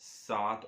7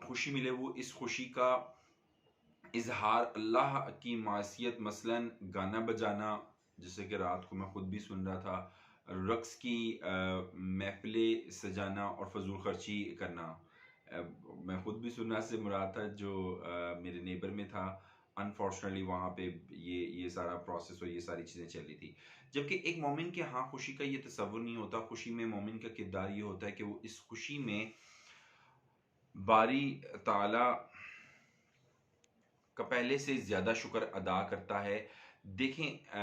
خوشی ملے، وہ اس خوشی کا اظہار اللہ کی معصیت، مثلا گانا بجانا، جیسے کہ رات کو میں خود بھی سن رہا تھا، رقص کی محفلیں سجانا اور فضول خرچی کرنا. میں خود بھی سننا سے مراد تھا جو میرے نیبر میں تھا. انفارچونیٹلی وہاں پہ یہ سارا پروسیس اور یہ ساری چیزیں چل رہی تھی. جبکہ ایک مومن کے ہاں خوشی کا یہ تصور نہیں ہوتا. خوشی میں مومن کا کردار یہ ہوتا ہے کہ وہ اس خوشی میں باری تعالی کا پہلے سے زیادہ شکر ادا کرتا ہے. دیکھیں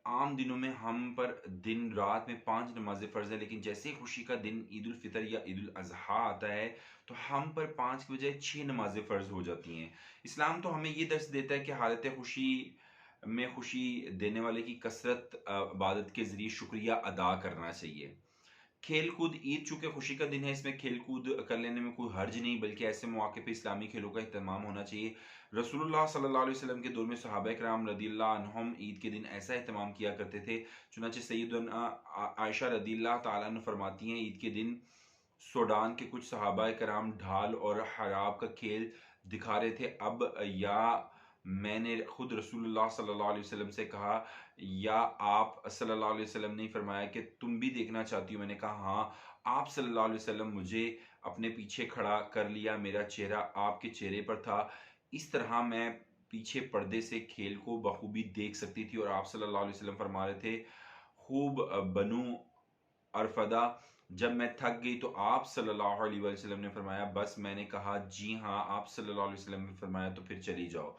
عام دنوں میں ہم پر دن رات میں 5 نمازیں فرض ہیں، لیکن جیسے خوشی کا دن عید الفطر یا عید الاضحیٰ آتا ہے تو ہم پر 5 کے بجائے 6 نمازیں فرض ہو جاتی ہیں. اسلام تو ہمیں یہ درس دیتا ہے کہ حالت خوشی میں خوشی دینے والے کی کثرت عبادت کے ذریعے شکریہ ادا کرنا چاہیے. کھیل کود، عید چونکہ خوشی کا دن ہے، اس میں کھیل کود کر لینے میں کوئی حرج نہیں، بلکہ ایسے مواقع پہ اسلامی کھیلوں کا اہتمام ہونا چاہیے. رسول اللہ صلی اللہ علیہ وسلم کے دور میں صحابہ کرام رضی اللہ عنہم عید کے دن ایسا اہتمام کیا کرتے تھے. چنانچہ سیدنا عائشہ رضی اللہ تعالیٰ عنہ فرماتی ہیں عید کے دن سوڈان کے کچھ صحابہ کرام ڈھال اور حراب کا کھیل دکھا رہے تھے. اب یا میں نے خود رسول اللہ صلی اللہ علیہ وسلم سے کہا یا آپ صلی اللہ علیہ وسلم نے فرمایا کہ تم بھی دیکھنا چاہتی ہو؟ میں نے کہا ہاں. آپ صلی اللہ علیہ وسلم مجھے اپنے پیچھے کھڑا کر لیا، میرا چہرہ آپ کے چہرے پر تھا. اس طرح میں پیچھے پردے سے کھیل کو بخوبی دیکھ سکتی تھی. اور آپ صلی اللہ علیہ وسلم فرما رہے تھے خوب بنو ارفدہ جب میں تھک گئی تو آپ صلی اللہ علیہ وسلم نے فرمایا بس. میں نے کہا جی ہاں. آپ صلی اللہ علیہ وسلم نے فرمایا تو پھر چلی جاؤ.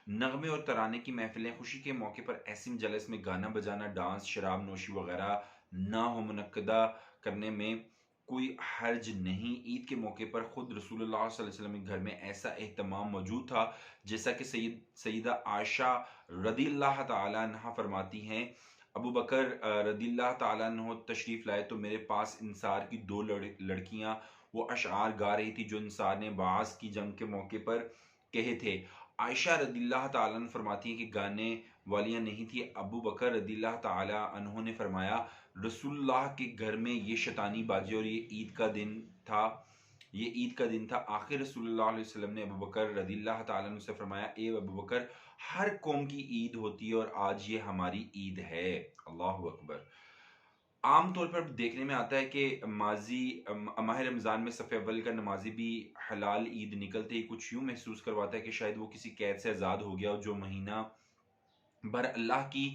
نغمے اور ترانے کی محفلیں خوشی کے موقع پر ایسے مجلس میں گانا بجانا، ڈانس، شراب نوشی وغیرہ نہ ہو، منعقدہ کرنے میں کوئی حرج نہیں. عید کے موقع پر خود رسول اللہ صلی اللہ علیہ وسلم کے گھر میں ایسا اہتمام موجود تھا جیسا کہ سیدہ عائشہ رضی اللہ تعالیٰ عنہ فرماتی ہیں ابو بکر رضی اللہ تعالیٰ عنہ تشریف لائے تو میرے پاس انصار کی 2 لڑکیاں وہ اشعار گا رہی تھی جو انصار نے بعض کی جنگ کے موقع پر کہے تھے. عائشہ رضی اللہ تعالیٰ عنہ فرماتی ہیں کہ گانے والیاں نہیں تھی. ابو بکر رضی اللہ تعالیٰ عنہ نے فرمایا رسول اللہ کے گھر میں یہ شیطانی بازی اور یہ عید کا دن تھا. آخر رسول اللہ علیہ وسلم نے ابو بکر رضی اللہ تعالیٰ عنہ سے فرمایا اے ابو بکر، ہر قوم کی عید ہوتی ہے اور آج یہ ہماری عید ہے. اللہ اکبر. عام طور پر دیکھنے میں آتا ہے کہ ماہ رمضان میں صف اول کا نمازی بھی حلال عید نکلتے ہی کچھ یوں محسوس کرواتا ہے کہ شاید وہ کسی قید سے آزاد ہو گیا، جو مہینہ بھر اللہ کی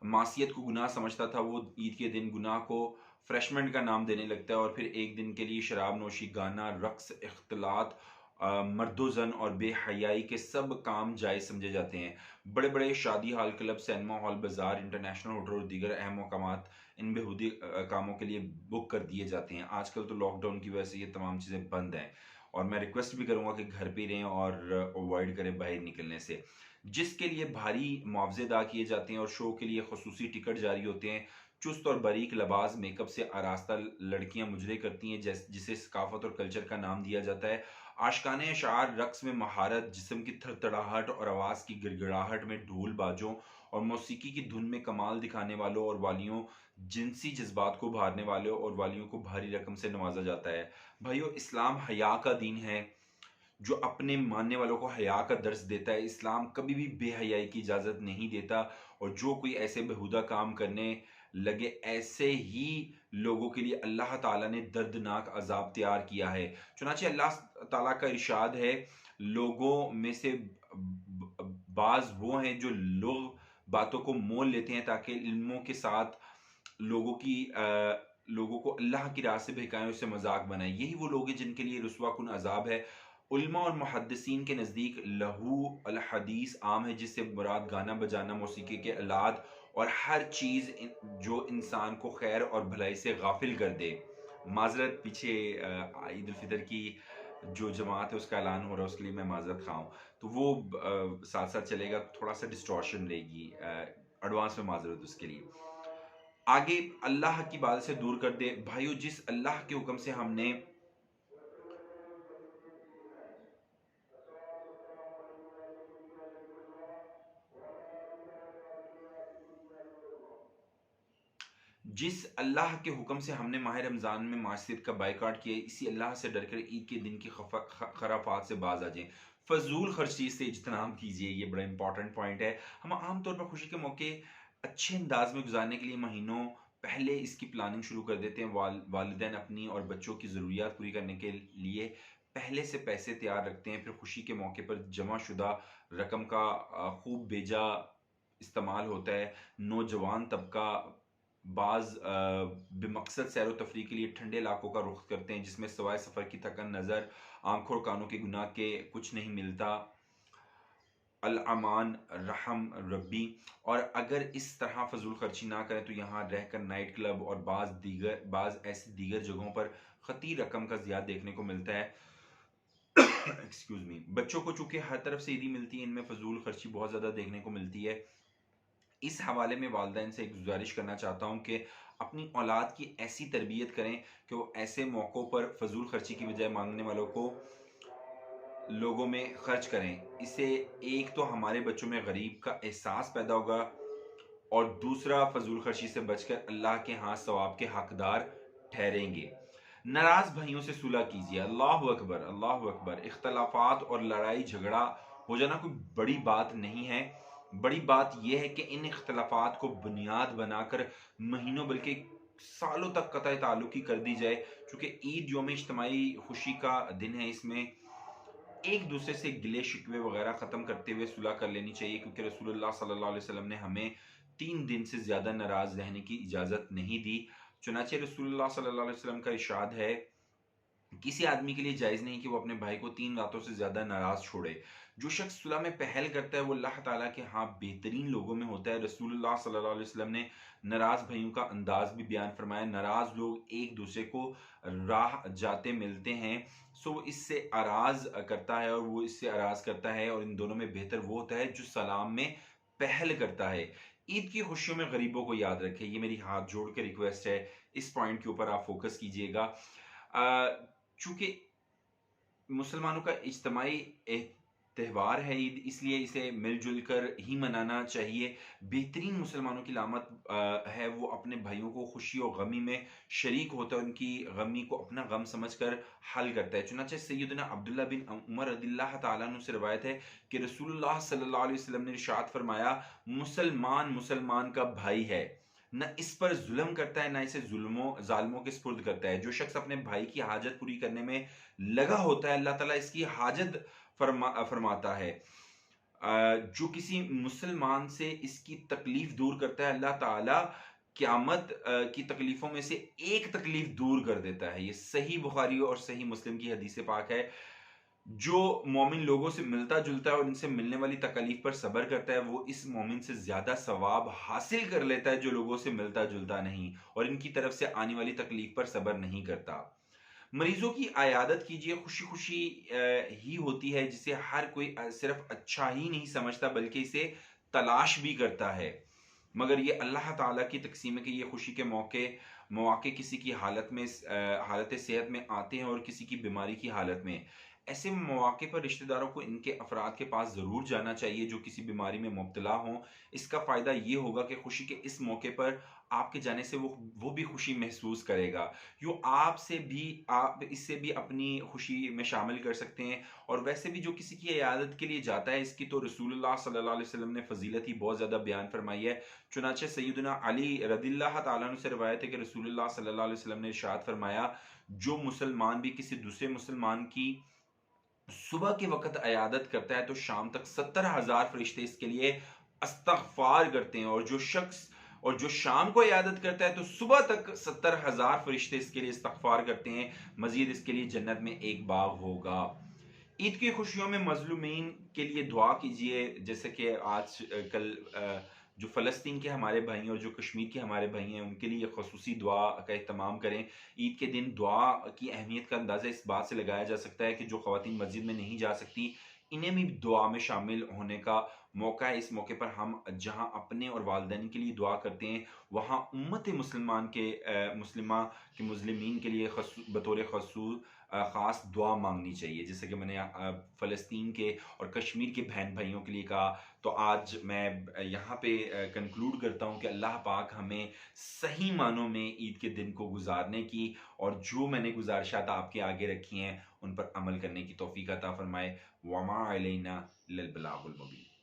معصیت کو گناہ سمجھتا تھا وہ عید کے دن گناہ کو فریشمنٹ کا نام دینے لگتا ہے، اور پھر ایک دن کے لیے شراب نوشی، گانا، رقص، اختلاط، مرد و زن اور بے حیائی کے سب کام جائز سمجھے جاتے ہیں. بڑے بڑے شادی ہال، کلب، سینما ہال، بازار، انٹرنیشنل ہوٹل اور دیگر اہم مقامات ان بےہودی کاموں کے لیے بک کر دیے جاتے ہیں. آج کل تو لاک ڈاؤن کی وجہ سے یہ تمام چیزیں بند ہیں، اور میں ریکویسٹ بھی کروں گا کہ گھر پہ رہیں اور اوائڈ کریں باہر نکلنے سے. جس کے لیے بھاری معاوضے ادا کیے جاتے ہیں اور شو کے لیے خصوصی ٹکٹ جاری ہوتے ہیں. چست اور باریک لباس، میک اپ سے آراستہ لڑکیاں مجرے کرتی ہیں جسے ثقافت اور کلچر کا نام دیا جاتا ہے. عاشقانہ اشعار، رقص میں مہارت، جسم کی تھر تھڑاہٹ اور آواز کی گڑگڑاہٹ میں ڈھول باجوں اور موسیقی کی دھن میں کمال دکھانے والوں اور والیوں، جنسی جذبات کو بھارنے والوں اور والیوں کو بھاری رقم سے نوازا جاتا ہے. بھائیو، اسلام حیا کا دین ہے جو اپنے ماننے والوں کو حیا کا درس دیتا ہے. اسلام کبھی بھی بے حیائی کی اجازت نہیں دیتا، اور جو کوئی ایسے بےہودہ کام کرنے لگے ایسے ہی لوگوں کے لیے اللہ تعالیٰ نے دردناک عذاب تیار کیا ہے. چنانچہ اللہ تعالیٰ کا ارشاد ہے لوگوں میں سے بعض وہ ہیں جو لوگ باتوں کو مول لیتے ہیں تاکہ علموں کے ساتھ لوگوں کو اللہ کی راہ سے بہکائیں، اس سے مذاق بنائیں. یہی وہ لوگ ہیں جن کے لیے رسوا کن عذاب ہے. علماء اور محدثین کے نزدیک لہو الحدیث عام ہے، جس سے مراد گانا بجانا، موسیقی کے آلات اور ہر چیز جو انسان کو خیر اور بھلائی سے غافل کر دے. معذرت، پیچھے عید الفطر کی جو جماعت ہے اس کا اعلان ہو رہا ہے، اس کے لیے میں معذرت خواہ ہوں، تو وہ ساتھ ساتھ چلے گا، تھوڑا سا ڈسٹورشن رہے گی، ایڈوانس میں معذرت اس کے لیے. آگے اللہ کی بات سے دور کر دے. بھائیو، جس اللہ کے حکم سے ہم نے جس اللہ کے حکم سے ہم نے ماہ رمضان میں معاشیت کا بائیکاٹ کیا، اسی اللہ سے ڈر کر عید کے دن کی خرافات سے باز آ جائیں، فضول خرچی سے اجتناب کیجیے۔ یہ بڑا امپورٹنٹ پوائنٹ ہے۔ ہم عام طور پر خوشی کے موقع اچھے انداز میں گزارنے کے لیے مہینوں پہلے اس کی پلاننگ شروع کر دیتے ہیں۔ والدین اپنی اور بچوں کی ضروریات پوری کرنے کے لیے پہلے سے پیسے تیار رکھتے ہیں، پھر خوشی کے موقع پر جمع شدہ رقم کا خوب بیجا استعمال ہوتا ہے۔ نوجوان طبقہ بعض بے مقصد سیر و تفریح کے لیے ٹھنڈے علاقوں کا رخ کرتے ہیں، جس میں سوائے سفر کی تھکن، نظر، آنکھوں اور کانوں کے گناہ کے کچھ نہیں ملتا۔ الامان رحم ربی۔ اور اگر اس طرح فضول خرچی نہ کریں تو یہاں رہ کر نائٹ کلب اور بعض ایسی دیگر جگہوں پر خطیر رقم کا زیادہ دیکھنے کو ملتا ہے۔ Excuse me. بچوں کو چونکہ ہر طرف سے عیدی ملتی ہے، ان میں فضول خرچی بہت زیادہ دیکھنے کو ملتی ہے۔ اس حوالے میں والدین سے ایک گزارش کرنا چاہتا ہوں کہ اپنی اولاد کی ایسی تربیت کریں کہ وہ ایسے موقعوں پر فضول خرچی کی بجائے مانگنے والوں کو لوگوں میں خرچ کریں۔ اسے ایک تو ہمارے بچوں میں غریب کا احساس پیدا ہوگا، اور دوسرا فضول خرچی سے بچ کر اللہ کے ہاں ثواب کے حقدار ٹھہریں گے۔ ناراض بھائیوں سے صلح کیجیے۔ اللہ اکبر، اللہ اکبر۔ اختلافات اور لڑائی جھگڑا ہو جانا کوئی بڑی بات نہیں ہے۔ بڑی بات یہ ہے کہ ان اختلافات کو بنیاد بنا کر مہینوں بلکہ سالوں تک قطع تعلقی کر دی جائے۔ چونکہ عید یوم اجتماعی خوشی کا دن ہے، اس میں ایک دوسرے سے گلے شکوے وغیرہ ختم کرتے ہوئے صلح کر لینی چاہیے، کیونکہ رسول اللہ صلی اللہ علیہ وسلم نے ہمیں 3 دن سے زیادہ ناراض رہنے کی اجازت نہیں دی۔ چنانچہ رسول اللہ صلی اللہ علیہ وسلم کا ارشاد ہے، کسی آدمی کے لیے جائز نہیں کہ وہ اپنے بھائی کو 3 راتوں سے زیادہ ناراض چھوڑے۔ جو شخص صلح میں پہل کرتا ہے وہ اللہ تعالیٰ کے ہاں بہترین لوگوں میں ہوتا ہے۔ رسول اللہ صلی اللہ علیہ وسلم نے ناراض بھائیوں کا انداز بھی بیان فرمایا۔ ناراض لوگ ایک دوسرے کو راہ جاتے ملتے ہیں، سو وہ اس سے اراض کرتا ہے اور وہ اس سے اراض کرتا ہے، اور ان دونوں میں بہتر وہ ہوتا ہے جو سلام میں پہل کرتا ہے۔ عید کی خوشیوں میں غریبوں کو یاد رکھیں، یہ میری ہاتھ جوڑ کے ریکویسٹ ہے، اس پوائنٹ کے اوپر آپ فوکس کیجئے گا۔ چونکہ مسلمانوں کا اجتماعی تہوار ہے عید، اس لیے اسے مل جل کر ہی منانا چاہیے۔ بہترین مسلمانوں کی علامت ہے وہ اپنے بھائیوں کو خوشی اور غمی میں شریک ہوتا ہے، ان کی غمی کو اپنا غم سمجھ کر حل کرتا ہے۔ چنانچہ سیدنا عبداللہ بن عمر رضی اللہ تعالیٰ عنہ سے روایت ہے کہ رسول اللہ صلی اللہ علیہ وسلم نے ارشاد فرمایا، مسلمان مسلمان کا بھائی ہے، نہ اس پر ظلم کرتا ہے نہ اسے ظالموں کے سپرد کرتا ہے۔ جو شخص اپنے بھائی کی حاجت پوری کرنے میں لگا ہوتا ہے اللہ تعالیٰ اس کی حاجت فرماتا ہے۔ جو کسی مسلمان سے اس کی تکلیف دور کرتا ہے اللہ تعالیٰ قیامت کی تکلیفوں میں سے ایک تکلیف دور کر دیتا ہے۔ یہ صحیح بخاری اور صحیح مسلم کی حدیث پاک ہے۔ جو مومن لوگوں سے ملتا جلتا ہے اور ان سے ملنے والی تکلیف پر صبر کرتا ہے، وہ اس مومن سے زیادہ ثواب حاصل کر لیتا ہے جو لوگوں سے ملتا جلتا نہیں اور ان کی طرف سے آنے والی تکلیف پر صبر نہیں کرتا۔ مریضوں کی عیادت کیجیے، خوشی خوشی ہی ہوتی ہے جسے ہر کوئی صرف اچھا ہی نہیں سمجھتا بلکہ اسے تلاش بھی کرتا ہے، مگر یہ اللہ تعالیٰ کی تقسیم ہے کہ یہ خوشی کے مواقع کسی کی حالت صحت میں آتے ہیں اور کسی کی بیماری کی حالت میں۔ ایسے مواقع پر رشتہ داروں کو ان کے افراد کے پاس ضرور جانا چاہیے جو کسی بیماری میں مبتلا ہوں۔ اس کا فائدہ یہ ہوگا کہ خوشی کے اس موقع پر آپ کے جانے سے وہ بھی خوشی محسوس کرے گا، آپ اس سے بھی اپنی خوشی میں شامل کر سکتے ہیں۔ اور ویسے بھی جو کسی کی عیادت کے لیے جاتا ہے، اس کی تو رسول اللہ صلی اللہ علیہ وسلم نے فضیلت ہی بہت زیادہ بیان فرمائی ہے۔ چنانچہ سیدنا علی رضی اللہ تعالیٰ عنہ سے روایت ہے کہ رسول اللہ صلی اللہ علیہ وسلم نے ارشاد فرمایا، جو مسلمان بھی کسی دوسرے مسلمان کی صبح کے وقت عیادت کرتا ہے تو شام تک 70,000 فرشتے اس کے لیے استغفار کرتے ہیں، اور جو شام کو عیادت کرتا ہے تو صبح تک 70,000 فرشتے اس کے لیے استغفار کرتے ہیں، مزید اس کے لیے جنت میں ایک باغ ہوگا۔ عید کی خوشیوں میں مظلومین کے لیے دعا کیجیے، جیسے کہ آج کل جو فلسطین کے ہمارے بھائی ہیں اور جو کشمیر کے ہمارے بھائی ہیں ان کے لیے خصوصی دعا کا اہتمام کریں۔ عید کے دن دعا کی اہمیت کا اندازہ اس بات سے لگایا جا سکتا ہے کہ جو خواتین مسجد میں نہیں جا سکتی انہیں بھی دعا میں شامل ہونے کا موقع ہے۔ اس موقع پر ہم جہاں اپنے اور والدین کے لیے دعا کرتے ہیں، وہاں امت مسلمین کے لیے بطور خاص دعا مانگنی چاہیے. جیسے کہ میں نے فلسطین کے اور کشمیر کے بہن بھائیوں کے لیے کہا، تو آج میں یہاں پہ کنکلوڈ کرتا ہوں کہ اللہ پاک ہمیں صحیح معنوں میں عید کے دن کو گزارنے کی، اور جو میں نے گزارشات آپ کے آگے رکھی ہیں ان پر عمل کرنے کی توفیق عطا فرمائے. وما علینا الا البلاغ المبین.